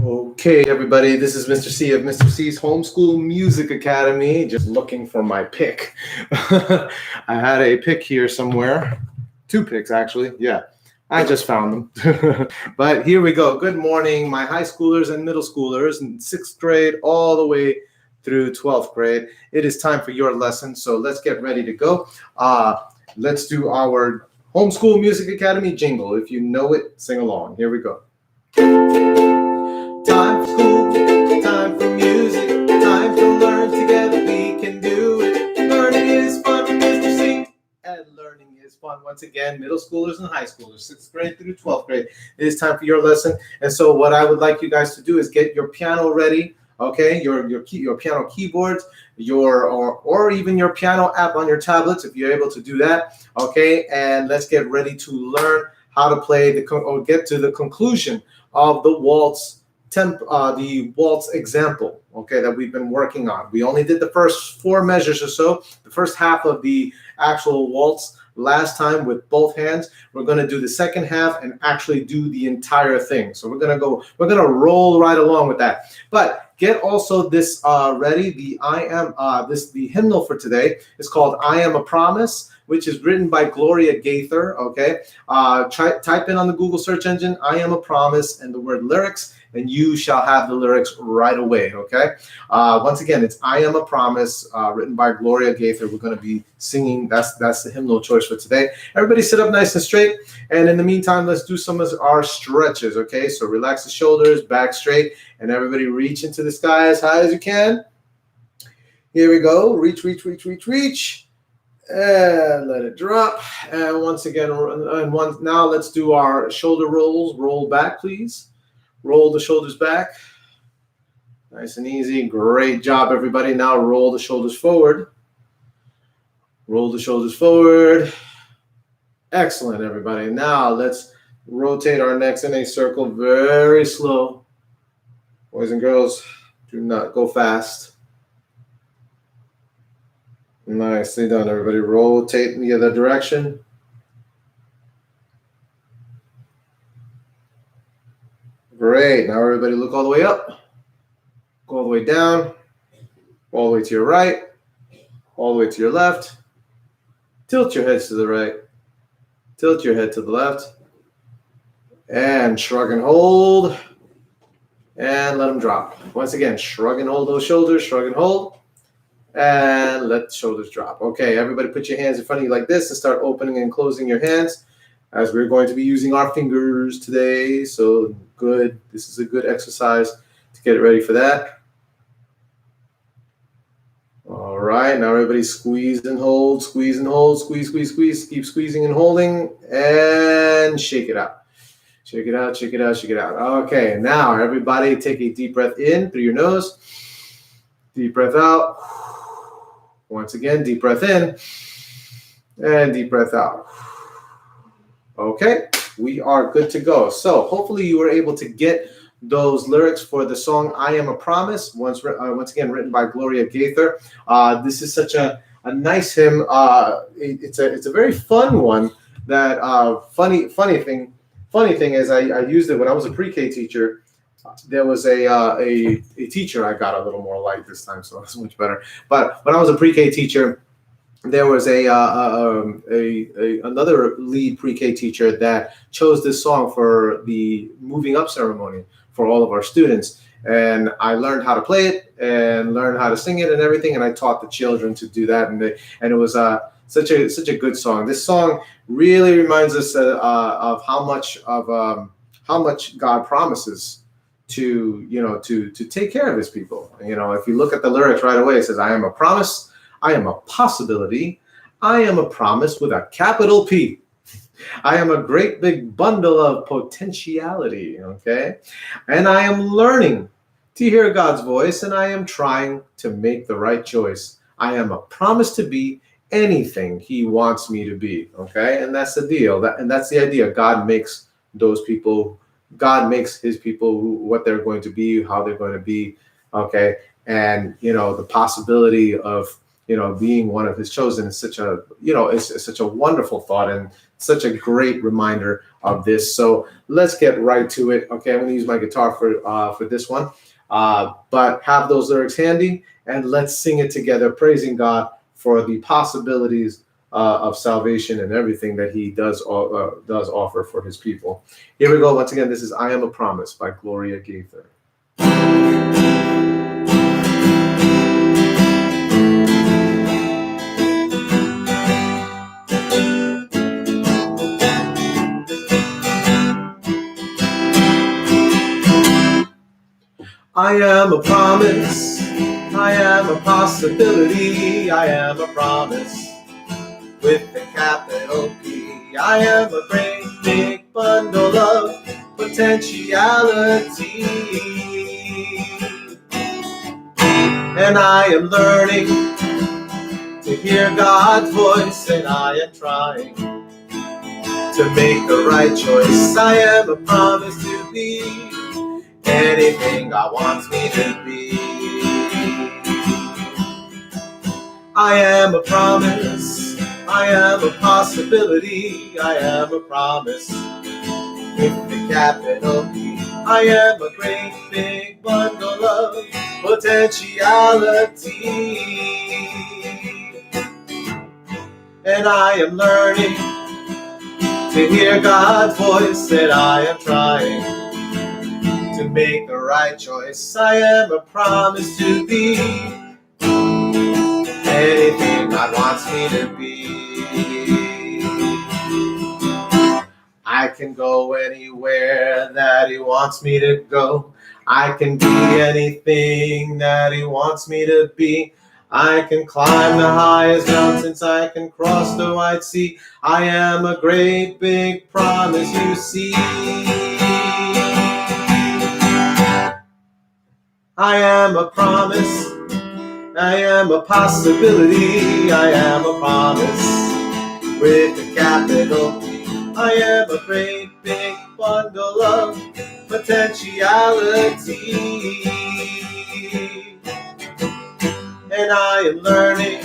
Okay, everybody, this is Mr. C of Mr. C's Homeschool Music Academy. Just looking for my pick. I had a pick here somewhere. 2 picks, actually. Yeah, I just found them. But here we go. Good morning, my high schoolers and middle schoolers in 6th grade all the way through 12th grade. It is time for your lesson, so let's get ready to go. Let's do our Homeschool Music Academy jingle. If you know it, sing along. Here we go. Time for school, time for music, time to learn together, we can do it. Learning is fun with Mr. C, and learning is fun. Once again, middle schoolers and high schoolers, 6th grade through 12th grade, it is time for your lesson. And so what I would like you guys to do is get your piano ready, okay? Your piano keyboards, or even your piano app on your tablets, if you're able to do that, okay? And let's get ready to learn how to play or get to the conclusion of the waltz example, okay, that we've been working on. We only did the first 4 measures or so, the first half of the actual waltz last time with both hands. We're going to do the second half and actually do the entire thing. So we're going to roll right along with that. But get also this ready. The hymnal for today is called I Am a Promise, which is written by Gloria Gaither, okay? Type in on the Google search engine, I Am a Promise, and the word lyrics, and you shall have the lyrics right away, okay? Once again, it's I Am a Promise, written by Gloria Gaither. We're going to be singing. That's the hymnal choice for today. Everybody sit up nice and straight, and in the meantime, let's do some of our stretches, okay? So relax the shoulders, back straight, and everybody reach into the sky as high as you can. Here we go. Reach, reach, reach, reach, reach. And let it drop. And once again, now let's do our shoulder rolls. Roll back, please. Roll the shoulders back. Nice and easy. Great job, everybody. Now roll the shoulders forward. Roll the shoulders forward. Excellent, everybody. Now let's rotate our necks in a circle very slow. Boys and girls, do not go fast. Nicely done, everybody. Rotate in the other direction. Great. Now everybody look all the way up. Go all the way down. All the way to your right. All the way to your left. Tilt your heads to the right. Tilt your head to the left. And shrug and hold. And let them drop. Once again, shrug and hold those shoulders. Shrug and hold. And let the shoulders drop. Okay, everybody put your hands in front of you like this and start opening and closing your hands, as we're going to be using our fingers today. So good. This is a good exercise to get ready for that. All right, now everybody squeeze and hold, squeeze and hold, squeeze, squeeze, squeeze. Keep squeezing and holding, and shake it out. Shake it out, shake it out, shake it out. Okay, now everybody take a deep breath in through your nose. Deep breath out. Once again, deep breath in and deep breath out. Okay, we are good to go. So hopefully you were able to get those lyrics for the song I Am a Promise, once again written by Gloria Gaither. This is such a nice hymn. It's a very fun one. That funny thing is I used it when I was a pre-K teacher. There was a teacher. I got a little more light this time, so that's much better. But when I was a pre-K teacher, there was another lead pre-K teacher that chose this song for the moving up ceremony for all of our students. And I learned how to play it and learned how to sing it and everything. And I taught the children to do that. And it was such a good song. This song really reminds us of how much God promises to take care of his people. If you look at the lyrics right away, it says, I am a promise, I am a possibility, I am a promise with a capital P. I am a great big bundle of potentiality, okay? And I am learning to hear God's voice, and I am trying to make the right choice. I am a promise to be anything he wants me to be, okay? And that's the deal. That's the idea. God makes his people what they're going to be, how they're going to be, okay? And, the possibility of being one of his chosen is such a, it's such a wonderful thought and such a great reminder of this. So let's get right to it. Okay, I'm going to use my guitar for this one, but have those lyrics handy and let's sing it together, praising God for the possibilities of salvation and everything that he does offer for his people. Here we go. Once again, this is I Am a Promise by Gloria Gaither. I am a promise, I am a possibility, I am a promise with a capital P. I am a great big bundle of potentiality, and I am learning to hear God's voice, and I am trying to make the right choice. I am a promise to be anything God wants me to be. I am a promise, I am a possibility, I am a promise with the capital P. I am a great big bundle of potentiality, and I am learning to hear God's voice, and I am trying to make the right choice. I am a promise to be anything God wants me to be. I can go anywhere that he wants me to go. I can be anything that he wants me to be. I can climb the highest mountains, I can cross the wide sea. I am a great big promise, you see. I am a promise, I am a possibility, I am a promise with a capital P. I am a great big bundle of potentiality, and I am learning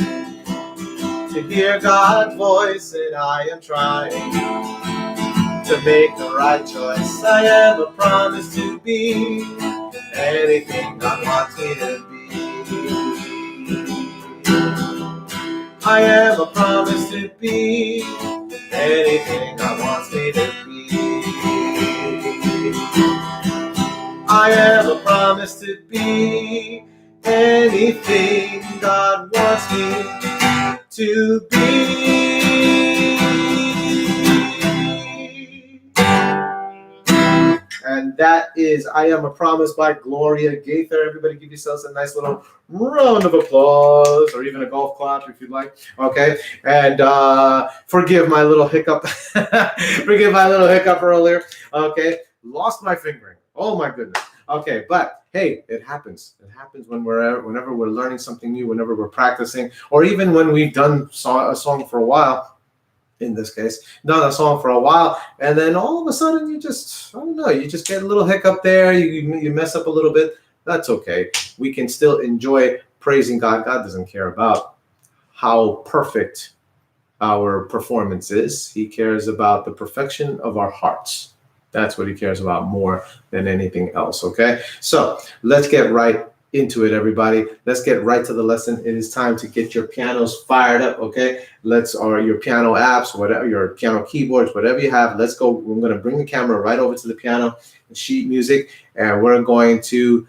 to hear God's voice, and I am trying to make the right choice. I am a promise to be anything God wants me to be. I am a promise to be anything God wants me to be. I am a promise to be anything God wants me to be. And that is I Am a Promise by Gloria Gaither. Everybody give yourselves a nice little round of applause, or even a golf clap if you'd like. Okay. And forgive my little hiccup. Forgive my little hiccup earlier. Okay. Lost my fingering. Oh my goodness. Okay. But hey, it happens. It happens whenever we're learning something new, whenever we're practicing, or even when we've done a song for a while. In this case, done a song for a while, and then all of a sudden you just, I don't know, you just get a little hiccup there, you mess up a little bit. That's okay. We can still enjoy praising God. God doesn't care about how perfect our performance is. He cares about the perfection of our hearts. That's what he cares about more than anything else, okay? So let's get right into it, everybody. Let's get right to the lesson. It is time to get your pianos fired up, okay? Or your piano apps, whatever, your piano keyboards, whatever you have. Let's go. I'm going to bring the camera right over to the piano and sheet music, and we're going to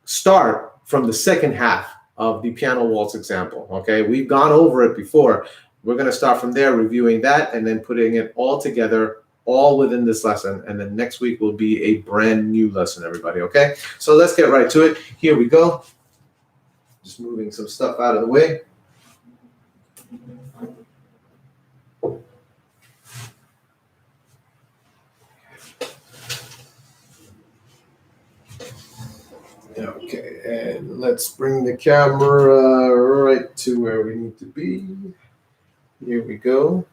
start from the second half of the piano waltz example, okay? We've gone over it before. We're going to start from there, reviewing that, and then putting it all together, all within this lesson, and then next week will be a brand new lesson, everybody, okay? So let's get right to it. Here we go. Just moving some stuff out of the way. Okay, and let's bring the camera right to where we need to be. Here we go.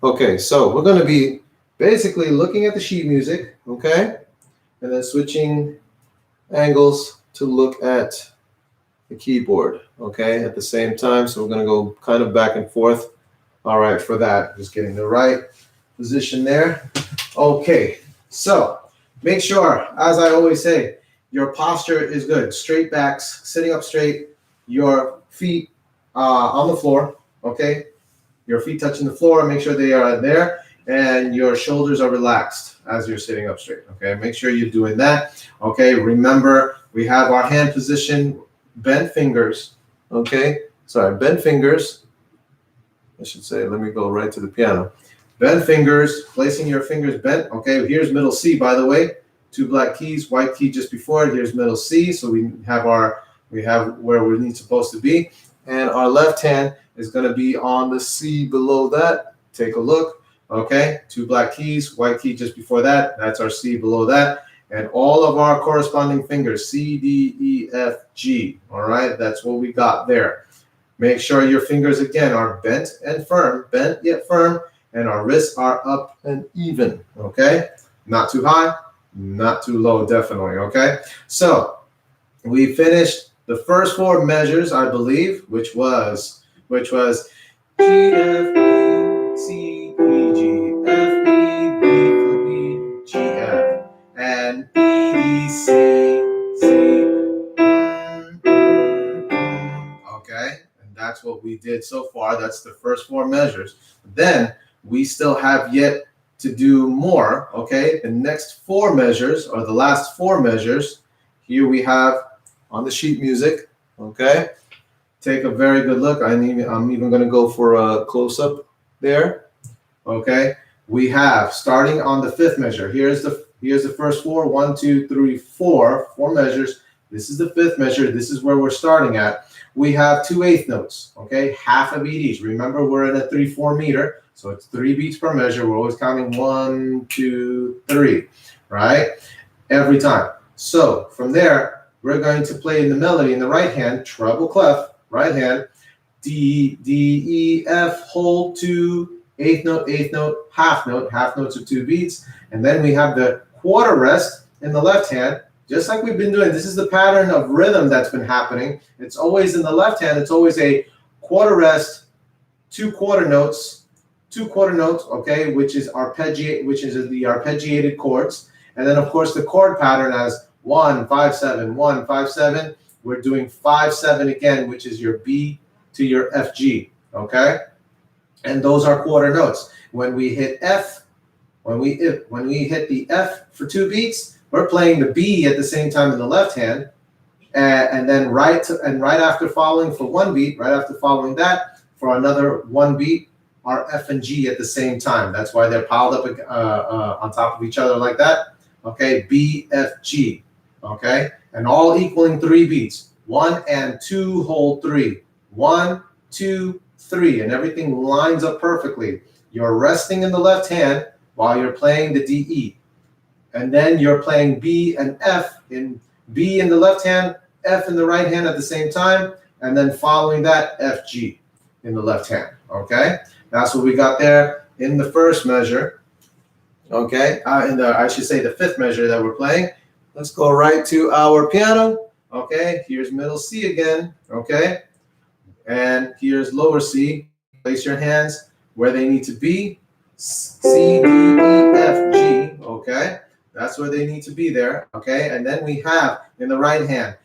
Okay, so we're going to be basically looking at the sheet music, okay? and then switching angles to look at the keyboard, okay, at the same time. So we're going to go kind of back and forth. All right, for that, just getting the right position there. Okay, so make sure, as I always say, your posture is good. Straight backs, sitting up straight, your feet on the floor, okay? Your feet touching the floor, make sure they are there, and your shoulders are relaxed as you're sitting up straight, okay? Make sure you're doing that, okay? Remember, we have our hand position, bent fingers, okay? Sorry, bent fingers. I should say, let me go right to the piano. Bent fingers, placing your fingers bent. Okay, here's middle C, by the way. 2 black keys, white key just before it. Here's middle C, so we have where we need supposed to be. And our left hand is going to be on the C below that. Take a look. Okay, 2 black keys, white key just before that. That's our C below that. And all of our corresponding fingers, C, D, E, F, G. All right, that's what we got there. Make sure your fingers, again, are bent and firm, bent yet firm, and our wrists are up and even, okay? Not too high, not too low, definitely, okay? So we finished the first 4 measures, I believe, which was G, F, E, C, E, G, F, E, B, G, F, and E, D, C, okay? That's what we did so far. That's the first 4 measures. Then we still have yet to do more, okay? The next 4 measures, or the last 4 measures, here we have on the sheet music, okay? Take a very good look. I'm even going to go for a close-up there, okay? We have, starting on the 5th measure, here's the first 4, 1, 2, 3, 4 measures. This is the 5th measure. This is where we're starting at. We have 2 eighth notes, okay? Half a beat each. Remember, we're in a 3/4 meter, so it's 3 beats per measure. We're always counting 1, 2, 3, right? Every time. So from there, we're going to play in the melody in the right hand, treble clef, right hand, D, E, F, hold 2, eighth note, half note. Half notes are 2 beats. And then we have the quarter rest in the left hand, just like we've been doing. This is the pattern of rhythm that's been happening. It's always in the left hand. It's always a quarter rest, 2 quarter notes, okay, which is the arpeggiated chords. And then, of course, the chord pattern as 1, 5, 7, 1, 5, 7. We're doing 5, 7 again, which is your B to your F, G, okay? And those are quarter notes. When we hit F, when we hit the F for 2 beats, we're playing the B at the same time in the left hand, and then right after following for 1 beat, right after following that for another 1 beat, are F and G at the same time. That's why they're piled up on top of each other like that. Okay, B, F, G. Okay, and all equaling 3 beats. 1 and 2, hold 3. 1, 2, 3, and everything lines up perfectly. You're resting in the left hand while you're playing the D, E. And then you're playing B and F, in B in the left hand, F in the right hand at the same time, and then following that, F, G in the left hand, okay? That's what we got there in the first measure, okay? I should say the 5th measure that we're playing. Let's go right to our piano, okay? Here's middle C again, okay? And here's lower C. Place your hands where they need to be, C, D, E, F, G, okay? That's where they need to be there, okay? And then we have in the right hand,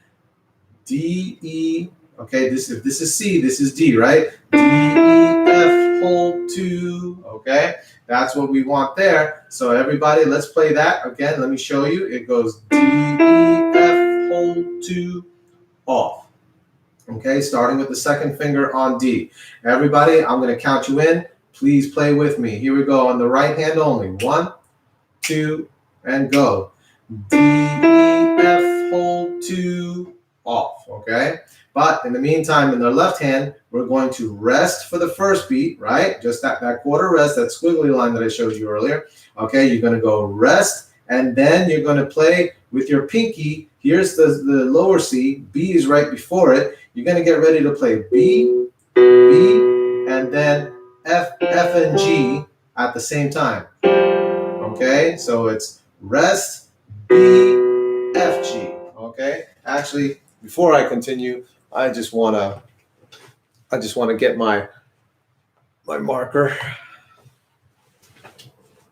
D, E, okay, if this is C, this is D, right? D, E, F, hold 2, okay? That's what we want there. So everybody, let's play that again. Let me show you. It goes D, E, F, hold 2, off. Okay, starting with the 2nd finger on D. Everybody, I'm going to count you in. Please play with me. Here we go on the right hand only. 1, 2, and go. D, E, F, hold 2, off, okay? But in the meantime, in the left hand, we're going to rest for the first beat, right? Just that quarter rest, that squiggly line that I showed you earlier. Okay, you're going to go rest, and then you're going to play with your pinky. Here's the lower C. B is right before it. You're going to get ready to play B, B, and then F, F, and G at the same time. Okay, so it's rest, B, F, G. Okay. Actually, before I continue, I just want to get my marker,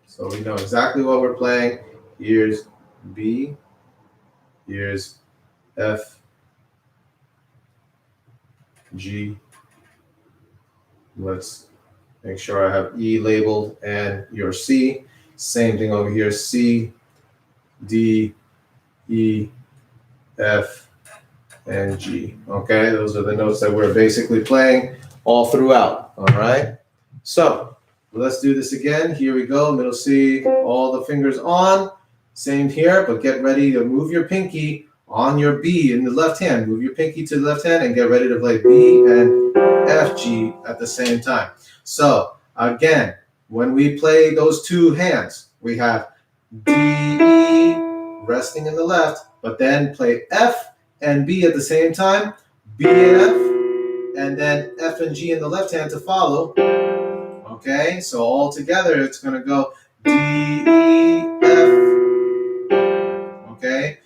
so we know exactly what we're playing. Here's B. Here's F, G. Let's make sure I have E labeled, and your C. Same thing over here. C, D, E, F, and G. Okay, those are the notes that we're basically playing all throughout. All right, so let's do this again. Here we go. Middle C, all the fingers on. Same here, but get ready to move your pinky on your B in the left hand. Move your pinky to the left hand and get ready to play B and F, G at the same time. So again, when we play those two hands, we have D, E resting in the left, but then play F and B at the same time, B and F, and then F and G in the left hand to follow. Okay, so all together it's going to go D, E, F. Okay,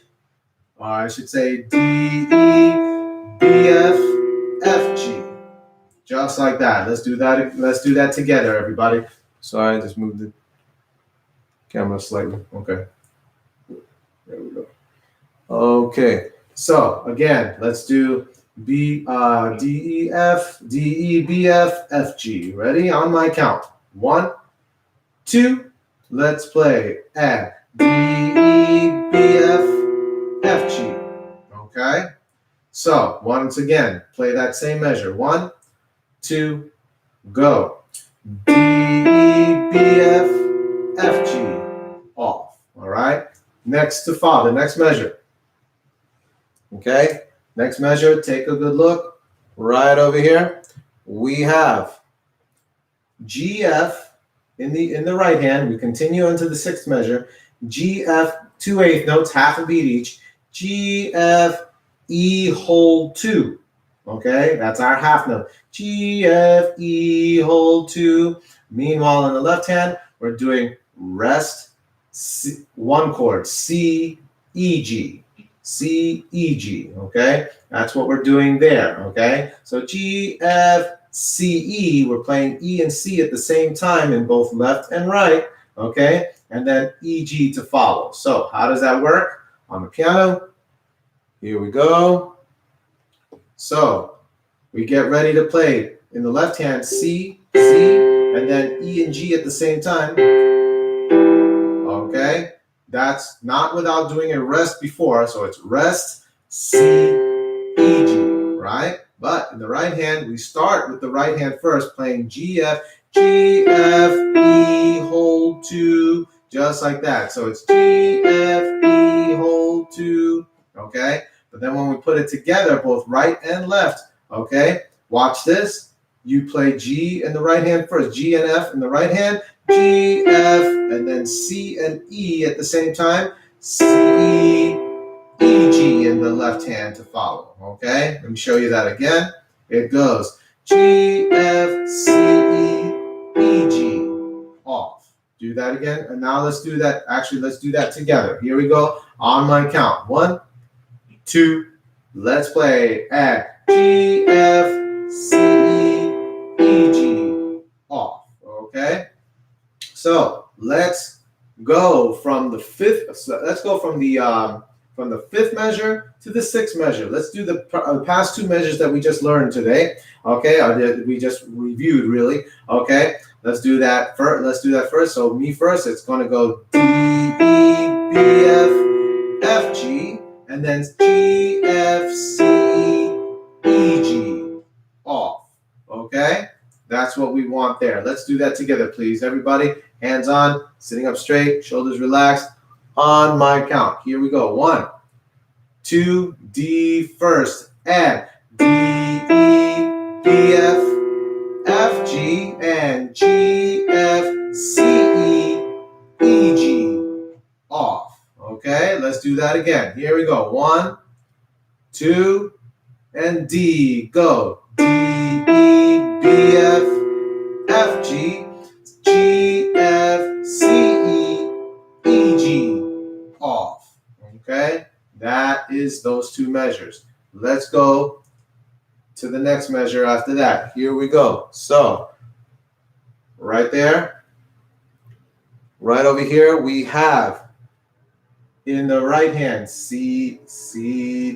or I should say D, E, B, F, F, G. Just like that. Let's do that. Let's do that together, everybody. Sorry, I just moved the camera slightly. Okay. There we go. Okay. So again, let's do B, D, E, F, D, E, B, F, F, G. Ready? On my count. 1, 2. Let's play. And D, E, B, F, F, G. Okay. So once again, play that same measure. 1, 2, go. D, E, B, F, F, G. Off. All right. Next to Fa, the next measure. Okay. Next measure. Take a good look. Right over here, we have G, F in the right hand. We continue into the sixth measure. G, F, 2/8 notes, half a beat each. G, F, E, hold 2. Okay, that's our half note. G, F, E, hold 2. Meanwhile, on the left hand, we're doing rest, C, one chord, C, E, G. C, E, G. Okay, that's what we're doing there. Okay, so G, F, C, E. We're playing E and C at the same time in both left and right. Okay, and then E, G to follow. So how does that work on the piano? Here we go. So we get ready to play in the left hand C, C, and then E and G at the same time. Okay, that's not without doing a rest before. So it's rest, C, E, G, right? But in the right hand, we start with the right hand first, playing G, F, G, F, E, hold 2, just like that. So it's G, F, E, hold 2, okay? But then when we put it together, both right and left, okay? Watch this. You play G in the right hand first, G and F in the right hand, G, F, and then C and E at the same time, C, E, G in the left hand to follow, okay? Let me show you that again. It goes G, F, C, E, E, G, off. Do that again, and now let's do that. Actually, let's do that together. Here we go on my count. 1, 2, let's play at G, F, C, E, G, off, okay? So let's go from the fifth, from the fifth measure to the sixth measure. Let's do the past two measures that we just learned today. Okay, we just reviewed really. Okay, let's do that first. So me first. It's going to go D, E, B, F, F, G, and then G, F, C, E, G, off. Okay, that's what we want there. Let's do that together, please, everybody. Hands on, sitting up straight, shoulders relaxed. On my count, here we go. 1, 2, D first, and D, E, B, F, F, G, and G, F, C, E, E, G, off. Okay, let's do that again. Here we go. 1, 2, and D. Go. D, E, B, F, F, G, G, F, C, E, E, G, off. is those two measures. Let's go to the next measure after that. Here we go. So right there, right over here, we have in the right hand C,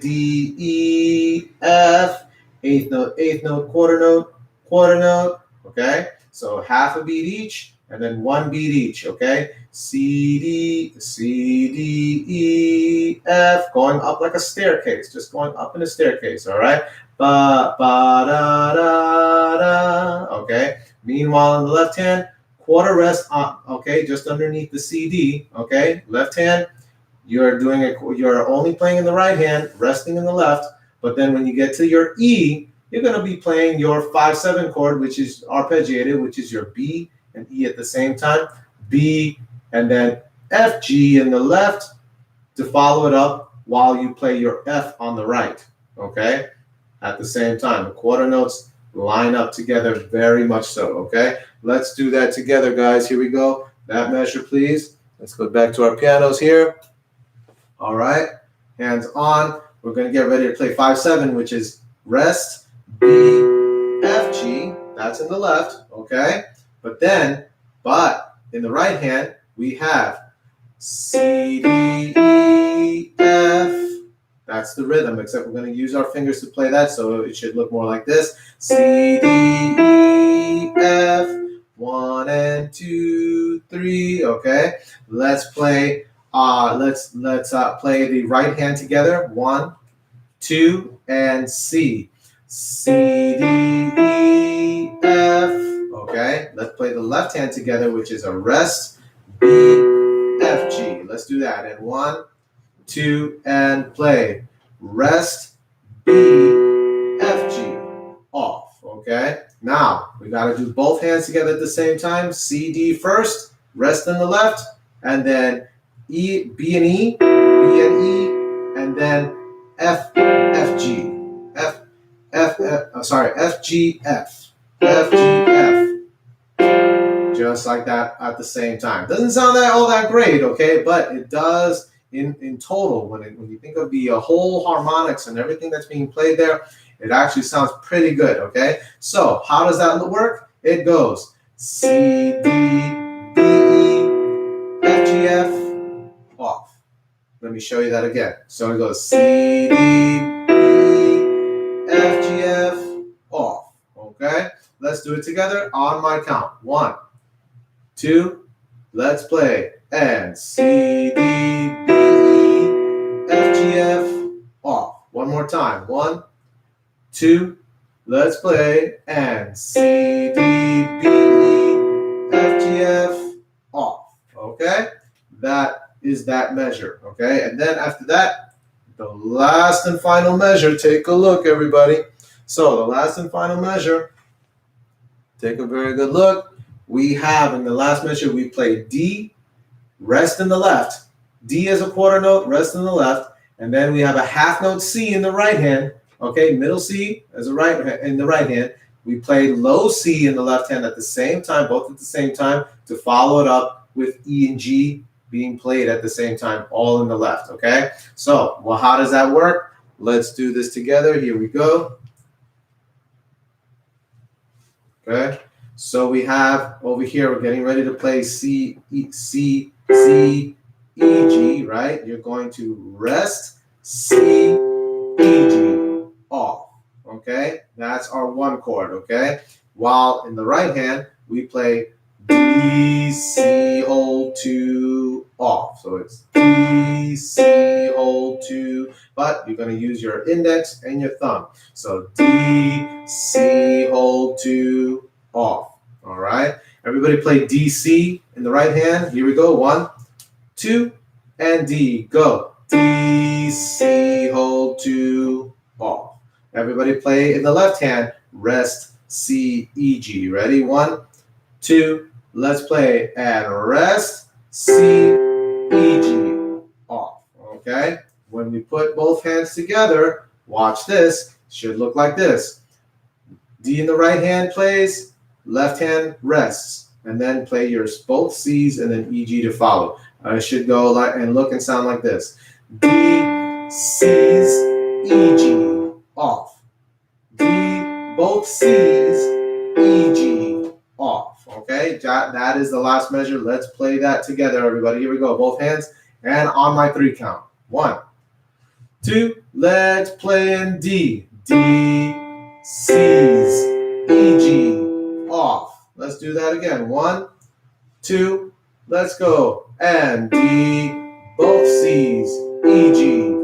D, E, F, eighth note, quarter note, okay? So half a beat each, and then one beat each, okay? C, D, E, F, going up like a staircase, just going up in a staircase, all right? Ba, ba, da, da, da, okay? Meanwhile, in the left hand, quarter rest, okay, just underneath the C, D, okay? Left hand, you're only playing in the right hand, resting in the left, but then when you get to your E, you're going to be playing your 5/7 chord, which is arpeggiated, which is your B and E at the same time, B and then F, G in the left to follow it up while you play your F on the right, okay? At the same time, the quarter notes line up together very much so, okay? Let's do that together, guys. Here we go. That measure, please. Let's go back to our pianos here. All right, hands on. We're going to get ready to play 5/7, which is rest, B, F, G. That's in the left, okay? But in the right hand, we have C, D, E, F. That's the rhythm, except we're going to use our fingers to play that, so it should look more like this. C, D, E, F. 1 and 2, 3. Okay, let's play. Let's play the right hand together. 1, 2, and C. C, D, E, F. Okay, let's play the left hand together, which is a rest. B, F, G. Let's do that. And 1, 2, and play. Rest, B, F, G. Off. Okay. Now we got to do both hands together at the same time. C, D first. Rest in the left, and then E, B and E, and then F, F, G, F, G, F, F, G, F. Just like that at the same time. Doesn't sound all that great, okay? But it does in total. When you think of the whole harmonics and everything that's being played there, it actually sounds pretty good, okay? So how does that work? It goes C, D, B, E, F, G, F, off. Let me show you that again. So it goes C, D, B, F, G, F, off. Okay? Let's do it together on my count. 1, 2, let's play. And C, D, B, F, G, F, off. One more time. 1, 2, let's play. And C, D, B, F, G, F, off. Okay? That is that measure. Okay? And then after that, the last and final measure. Take a look, everybody. So the last and final measure, take a very good look. We have in the last measure, we play D, rest in the left. D is a quarter note, rest in the left. And then we have a half note C in the right hand. Okay, middle C as in the right hand. We play low C in the left hand at the same time, both at the same time, to follow it up with E and G being played at the same time, all in the left. Okay, so well, how does that work? Let's do this together. Here we go. Okay, so we have over here, we're getting ready to play C, E, C, C, E, G, right? You're going to rest, C, E, G, off, okay? That's our one chord, okay? While in the right hand, we play D, C, hold 2, off. So it's D, C, hold 2, but you're going to use your index and your thumb. So D, C, hold 2, off. All right? Everybody play D, C in the right hand. Here we go. 1, 2, and D. Go. D, C, hold 2, off. Everybody play in the left hand. Rest, C, E, G. Ready? 1, 2, let's play. And rest, C, E, G, off. Okay? When we put both hands together, watch this. Should look like this. D in the right hand plays, left hand rests, and then play your both C's and then E, G to follow. It should go like and look and sound like this. D, C's, E, G, off. D, both C's, E, G, off. Okay, that is the last measure. Let's play that together, everybody. Here we go, both hands, and on my 3 count. 1, 2, let's play in D. D, C's, E, G, off. Let's do that again. 1, 2, let's go. And D, both C's, E, G,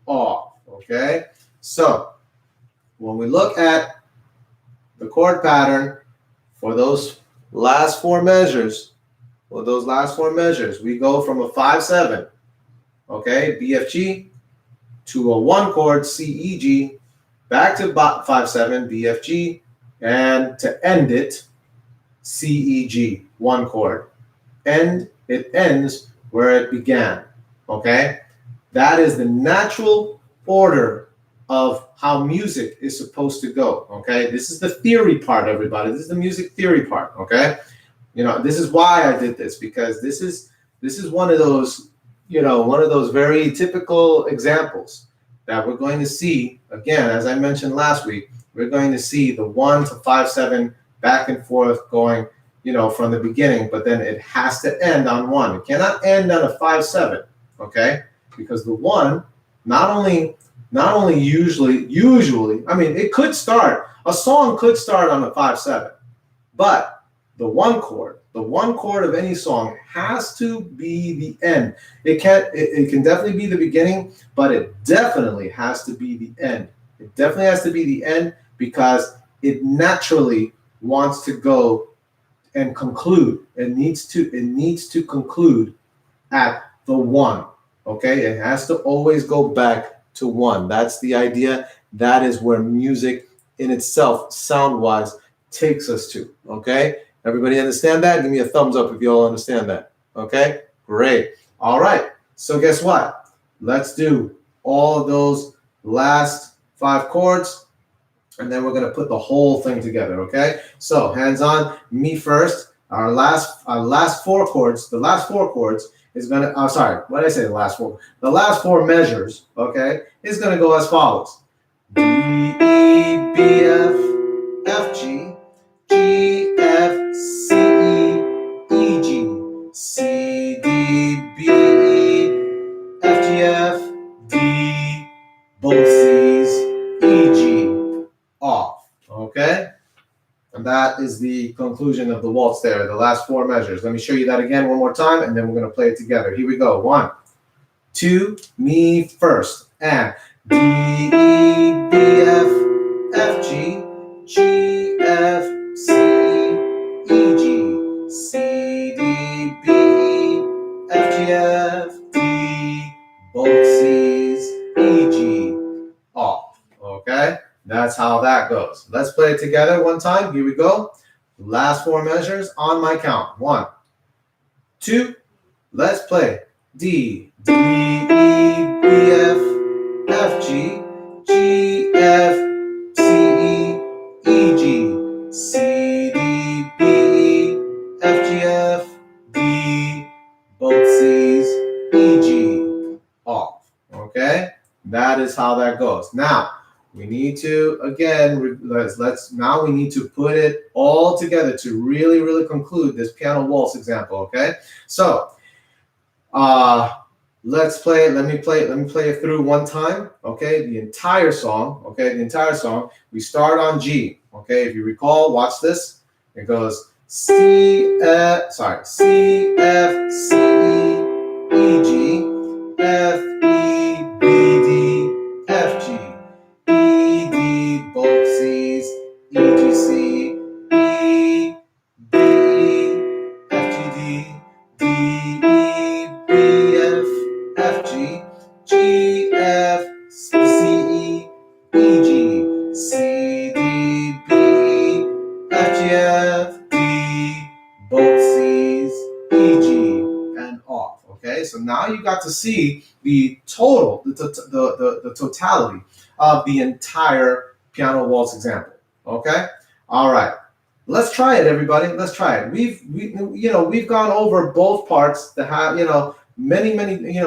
off. Okay, so when we look at the chord pattern for those last 4 measures, we go from a 5-7, okay, BFG, to a 1 chord, CEG, back to 5-7, BFG, and to end it, CEG, 1 chord. It ends where it began, okay? That is the natural order of how music is supposed to go, okay? This is the theory part, everybody. This is the music theory part, okay? You know, this is why I did this, because this is one of those, you know, one of those very typical examples that we're going to see, again, as I mentioned last week, we're going to see the 1 to 5-7 back and forth going, you know, from the beginning, but then it has to end on 1. It cannot end on a 5-7, okay? Because the 1, not only usually, I mean, it could start, a song could start on a 5-7, but the 1 chord of any song has to be the end. It can definitely be the beginning, but it definitely has to be the end. It definitely has to be the end because it naturally wants to go and conclude. It needs to conclude at the 1. Okay, it has to always go back to 1. That's the idea. That is where music in itself, sound-wise, takes us to. Okay, everybody understand that? Give me a thumbs up if you all understand that. Okay, great. All right, so guess what? Let's do all of those last 5 chords, and then we're going to put the whole thing together. Okay, so hands on, me first. Our last 4 chords, the last 4 chords is going to, sorry, what did I say, the last 4? The last 4 measures, okay, is going to go as follows. D, E, B, F, F, G, G, F, C, E, G, C, D, B, E, F, G, F, D, both C's, E, G, off, okay? And that is the conclusion of the waltz there, the last 4 measures. Let me show you that again one more time, and then we're going to play it together. Here we go. 1, 2, me first. And D, E, B, F, F, G, G, F, C, E, G, C, D, B, E, F, G, F, D, both C's, E, G, off. Okay? That's how that goes. Let's play it together one time. Here we go. Last 4 measures on my count. 1, 2, let's play. D, D, E, B, F, F, G, G, F, C, E, E, G, C, D, B, E, F, G, F, D, both C's, E, G, off. Okay? That is how that goes. Now, we need to, again, now we need to put it all together to really, really conclude this piano waltz example, okay? So, let's play it. Let me play it through one time, okay? The entire song, okay? The entire song. We start on G, okay? If you recall, watch this. It goes C, F, C, E, E, G, F, E, B, D, F, G. E, D, both C's, E, G, C, E, B, F, G, D, D, E, B, F, F, G, G, F, C, E, E, G, C, D, B, F, G, F, D, both C's, E, G, and off. Okay, so now you got to see the total, the totality of the entire piano waltz example. Okay, all right. Let's try it, everybody. Let's try it. We've gone over both parts that have many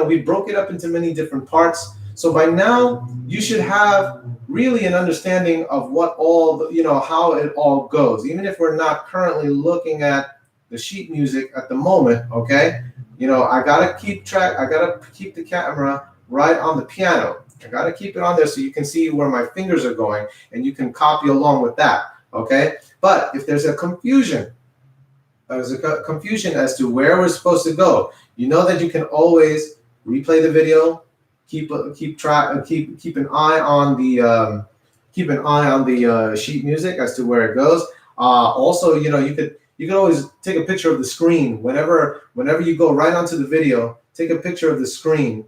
we broke it up into many different parts. So by now, you should have really an understanding of what all, how it all goes. Even if we're not currently looking at the sheet music at the moment, okay? I gotta keep the camera right on the piano. I gotta keep it on there so you can see where my fingers are going and you can copy along with that, okay? But if there's a confusion, as to where we're supposed to go, you know that you can always replay the video, keep an eye on the sheet music as to where it goes. Also, you could always take a picture of the screen whenever you go right onto the video. Take a picture of the screen,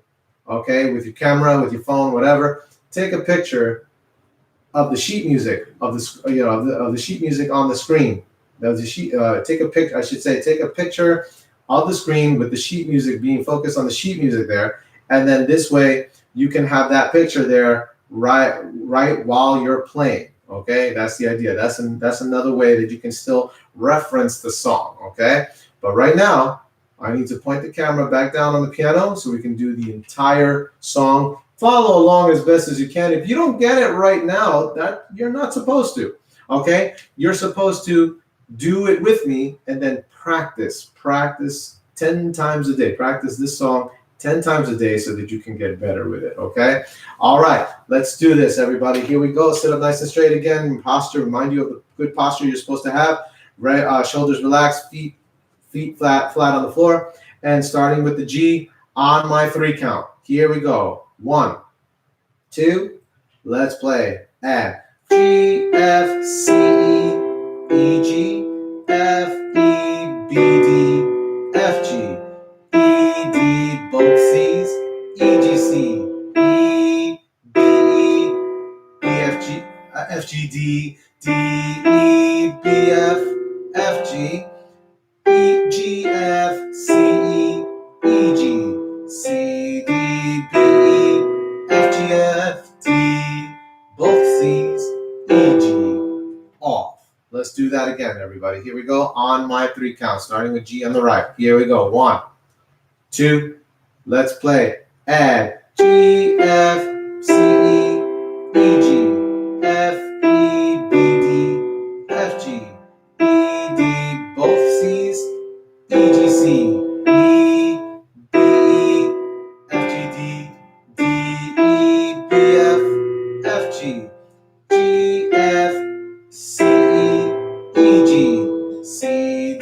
okay, with your camera, with your phone, whatever. Take a picture of the sheet music of the sheet music on the screen. Take a picture of the screen with the sheet music being focused on the sheet music there, and then this way you can have that picture there right while you're playing. Okay, that's the idea. That's another way that you can still reference the song. Okay, but right now I need to point the camera back down on the piano so we can do the entire song. Follow along as best as you can. If you don't get it right now, that you're not supposed to. Okay, you're supposed to do it with me and then practice 10 times a day. Practice this song 10 times a day so that you can get better with it, okay? All right, let's do this, everybody. Here we go. Sit up nice and straight again. Posture, remind you of the good posture you're supposed to have. Shoulders relaxed, feet flat on the floor. And starting with the G on my 3 count. Here we go. 1, 2, let's play. And G, F, C, E, G, F, E, B, D, F, G, E, D, both C's, E, G, C, E, B, E, B, F, G, F, G, D, D, E, B, F, F, G, E, G, F, C, E, E, G, C, D, B, E, F, G, F, D, both C's, E, G, off. Let's do that again, everybody. Here we go on my 3 count, starting with G on the right. Here we go. 1, 2, let's play. And G, F, C, E, E, G, F, E, B, D, F, G, E, D, both C's, E, G, C, E, B, E, F, G, D, D, E, B, F, F, G, G, F, C, E, E, G, C, D,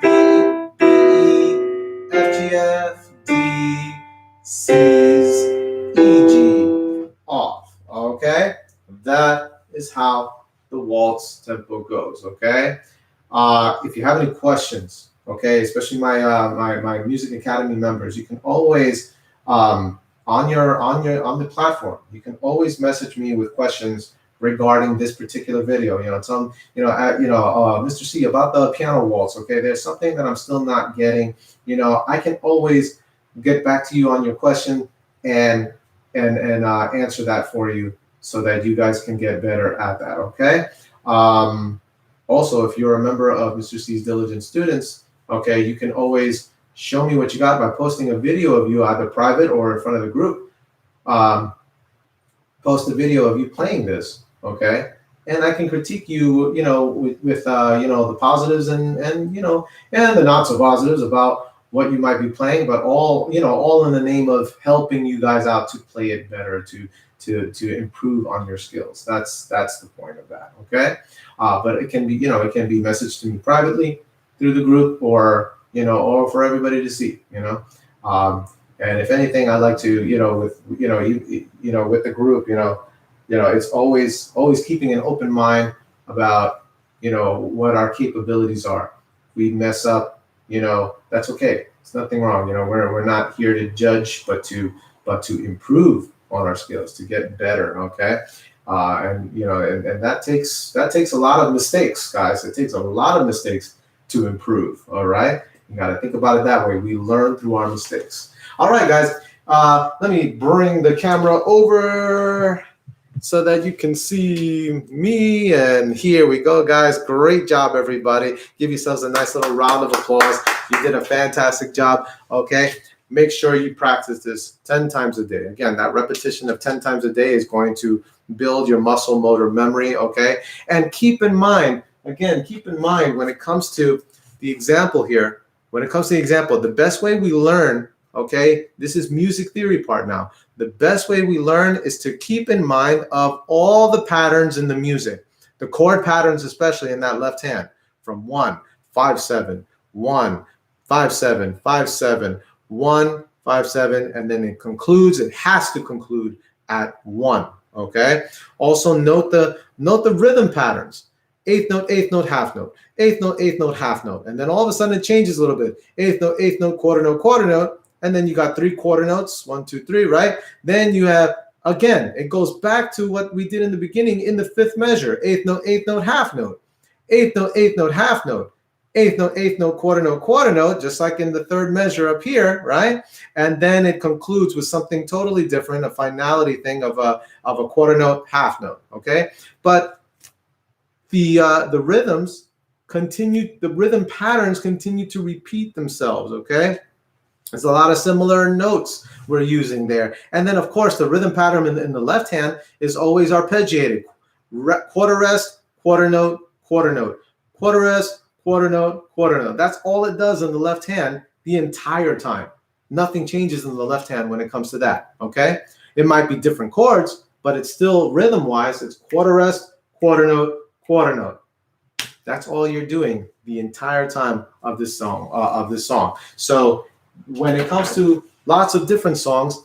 B, B, E, F, G, F, D, C's, E, G, off. Okay? That is how the waltz tempo goes. Okay? If you have any questions, okay, especially my Music Academy members, you can always on the platform, you can always message me with questions regarding this particular video. Mr. C, about the piano waltz. Okay, there's something that I'm still not getting. I can always get back to you on your question and answer that for you so that you guys can get better at that. Okay. Also, if you're a member of Mr. C's Diligent Students, okay, you can always show me what you got by posting a video of you either private or in front of the group. Post a video of you playing this, okay? And I can critique you, with the positives and the not so positives about what you might be playing, but all in the name of helping you guys out to play it better, to improve on your skills. That's the point of that, okay? But it can be messaged to me privately through the group, or for everybody to see, and if anything, I like to, with the group, it's always keeping an open mind about, what our capabilities are. We mess up, that's okay. It's nothing wrong. We're not here to judge, but to improve on our skills, to get better. Okay. And that takes a lot of mistakes, guys. It takes a lot of mistakes to improve. All right. You got to think about it that way. We learn through our mistakes. All right, guys. Let me bring the camera over so that you can see me. And here we go, guys. Great job, everybody. Give yourselves a nice little round of applause. You did a fantastic job. Okay. make sure you practice this 10 times a day. Again, that repetition of 10 times a day is going to build your muscle motor memory, okay? And keep in mind, again, keep in mind when it comes to the example here, when it comes to the example, the best way we learn, okay, this is music theory part now. The best way we learn is to keep in mind of all the patterns in the music, the chord patterns, especially in that left hand, from 1, 5, 7, 1, 5, 7, 5, 7, 1, 5, 7, and then it concludes, it has to conclude at 1, okay? Also note the rhythm patterns. Eighth note, half note, eighth note, half note, and then all of a sudden it changes a little bit. Eighth note, quarter note, and then you got 3 quarter notes, 1, 2, 3, right? Then you have, again, it goes back to what we did in the beginning in the 5th measure. Eighth note, half note, eighth note, half note, eighth note, quarter note, just like in the 3rd measure up here, right? And then it concludes with something totally different, a finality thing of a quarter note, half note, okay? But the rhythms continue, the rhythm patterns continue to repeat themselves, okay? There's a lot of similar notes we're using there. And then, of course, the rhythm pattern in the left hand is always arpeggiated. Quarter rest, quarter note, quarter note. Quarter rest, quarter note, quarter note. That's all it does in the left hand the entire time. Nothing changes in the left hand when it comes to that, okay? It might be different chords, but it's still rhythm-wise. It's quarter rest, quarter note, quarter note. That's all you're doing the entire time of this song. So when it comes to lots of different songs,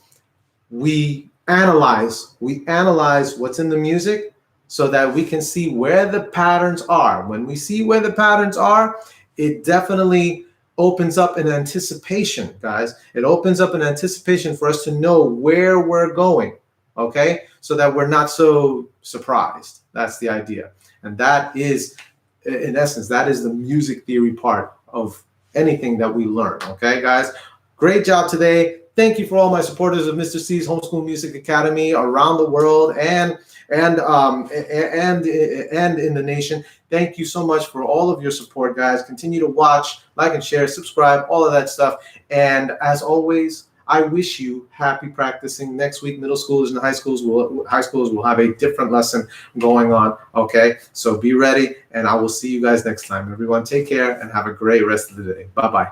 we analyze what's in the music so that we can see where the patterns are. When we see where the patterns are, it definitely opens up an anticipation, guys. It opens up an anticipation for us to know where we're going, okay? So that we're not so surprised. That's the idea. And that is, in essence, that is the music theory part of anything that we learn, okay, guys? Great job today. Thank you for all my supporters of Mr. C's Homeschool Music Academy around the world and in the nation. Thank you so much for all of your support, guys. Continue to watch, like and share, subscribe, all of that stuff. And as always, I wish you happy practicing. Next week, middle schoolers and high schoolers will have a different lesson going on, okay? So be ready, and I will see you guys next time. Everyone, take care and have a great rest of the day. Bye-bye.